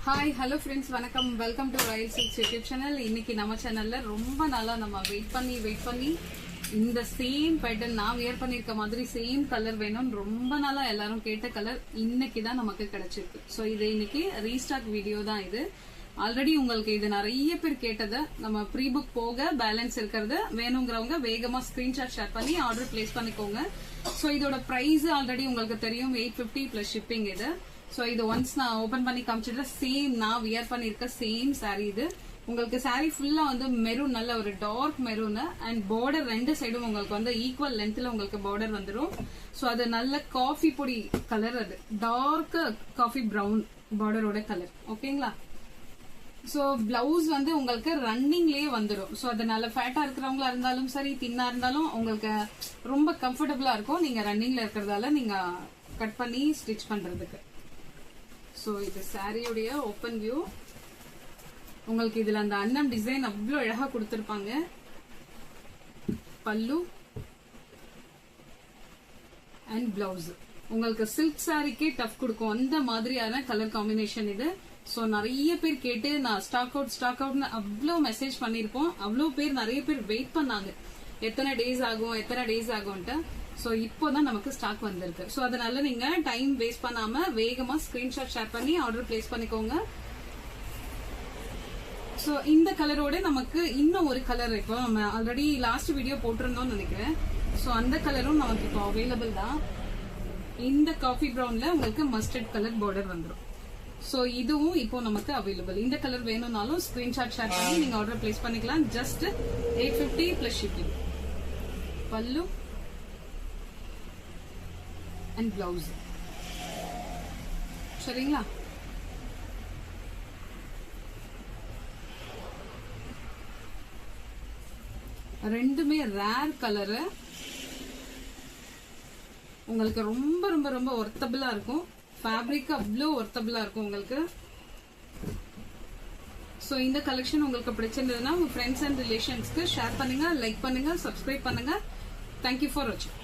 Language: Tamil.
ஹாய் ஹலோ ஃப்ரெண்ட்ஸ், வணக்கம். Welcome to Royal silks YouTube channel. இன்னைக்கு நம்ம சேனல்ல ரொம்ப நாளா நம்ம வெயிட் பண்ணி இந்த சேம் பேட்டர்ன் நான் வியர் பண்ணிருக்க மாதிரி சேம் கலர் வேணும்னு ரொம்ப நாளா எல்லாரும் கேட்ட கலர் இன்னைக்கு தான் நமக்கு கிடைச்சிருக்கு. ஸோ இது இன்னைக்கு ரீஸ்டாக் வீடியோ தான். இது ஆல்ரெடி உங்களுக்கு இது நிறைய பேர் கேட்டதை நம்ம ப்ரீ புக் போக பேலன்ஸ் இருக்கிறத வேணுங்கிறவங்க வேகமா ஸ்கிரீன்ஷாட் ஷேர் பண்ணி ஆர்டர் பிளேஸ் பண்ணிக்கோங்க. ஸோ இதோட பிரைஸ் ஆல்ரெடி உங்களுக்கு தெரியும், 850 பிளஸ் ஷிப்பிங் இது. சோ இது ஒன்ஸ் நான் ஓபன் பண்ணி காமிச்சிட்டு சேம் நான் வியர் பண்ணிருக்க சேம் சாரி இது. உங்களுக்கு சாரி ஃபுல்லா வந்து மெரூன், நல்ல ஒரு டார்க் மெரூன் அண்ட் பார்டர் ரெண்டு சைடும் உங்களுக்கு வந்து ஈக்குவல் லென்த்ல உங்களுக்கு பார்டர் வந்துடும். சோ அது நல்ல காஃபி பொடி கலர், அது டார்க் காஃபி பிரவுன் பார்டரோட கலர். ஓகேங்களா? சோ பிளவுஸ் வந்து உங்களுக்கு ரன்னிங்லயே வந்துடும். சோ அதனால ஃபேட்டா இருக்கிறவங்களா இருந்தாலும் சரி, தின்னா இருந்தாலும் உங்களுக்கு ரொம்ப கம்ஃபர்டபுளா இருக்கும். நீங்க ரன்னிங்ல இருக்கிறதால நீங்க கட் பண்ணி ஸ்டிச் பண்றதுக்கு. சோ இது சாரியுடைய ஓபன் வியூ. உங்களுக்கு இதுல அந்த அன்னம் டிசைன் அவ்வளவு அழகா கொடுத்திருப்பாங்க. பல்லு அண்ட் பிளவுஸ் உங்களுக்கு சில்க் சாரிக்கே டஃப் கொடுக்கும், அந்த மாதிரியான கலர் காம்பினேஷன் இது. சோ நிறைய பேர் கேட்டு நான் ஸ்டாக் அவுட்னு அவ்வளவு மெசேஜ் பண்ணிருப்போம். அவ்வளவு பேர் நிறைய பேர் வெயிட் பண்ணாங்க, எத்தனை டேஸ் ஆகும்ட்டு. சோ இப்போதான் நமக்கு ஸ்டாக் வந்திருக்கு. சோ அதனால நீங்க டைம் வேஸ்ட் பண்ணாம வேகமா ஸ்கிரீன்ஷாட் ஷேர் பண்ணி ஆர்டர் பிளேஸ் பண்ணிக்கோங்க. சோ இந்த கலரோட நமக்கு இன்னும் ஒரு கலர், இப்போ நம்ம ஆல்ரெடி லாஸ்ட் வீடியோ போட்டிருந்தோம்னு நினைக்கிறேன். சோ அந்த கலரும் நமக்கு இப்போ அவைலபிள் தான். இந்த காஃபி பிரவுன்ல உங்களுக்கு மஸ்டர்ட் கலர் பார்டர் வந்துடும். சோ இதுவும் இப்போ நமக்கு அவைலபிள். இந்த கலர் வேணும்னாலும் ஸ்கிரீன்ஷாட் ஷேர் பண்ணி நீங்க ஆர்டர் பிளேஸ் பண்ணிக்கலாம். Just 850 plus shipping. பல்லு அண்ட் பிளவுஸ். சரிங்களா? ரெண்டுமே ரேர் கலரு. உங்களுக்கு ரொம்ப ரொம்ப ரொம்ப ஒர்த்தபிளா இருக்கும். ஃபேப்ரிக் அவ்வளோ ஒர்த்தபிளா இருக்கும் உங்களுக்கு. சோ இந்த கலெக்ஷன் உங்களுக்கு பிடிச்சிருந்ததுன்னா உங்க ஃப்ரெண்ட்ஸ் அண்ட் ரிலேஷன்ஸ்க்கு ஷேர் பண்ணுங்க, லைக் பண்ணுங்க, சப்ஸ்கிரைப் பண்ணுங்க. தேங்க்யூ ஃபார் வாட்சிங்.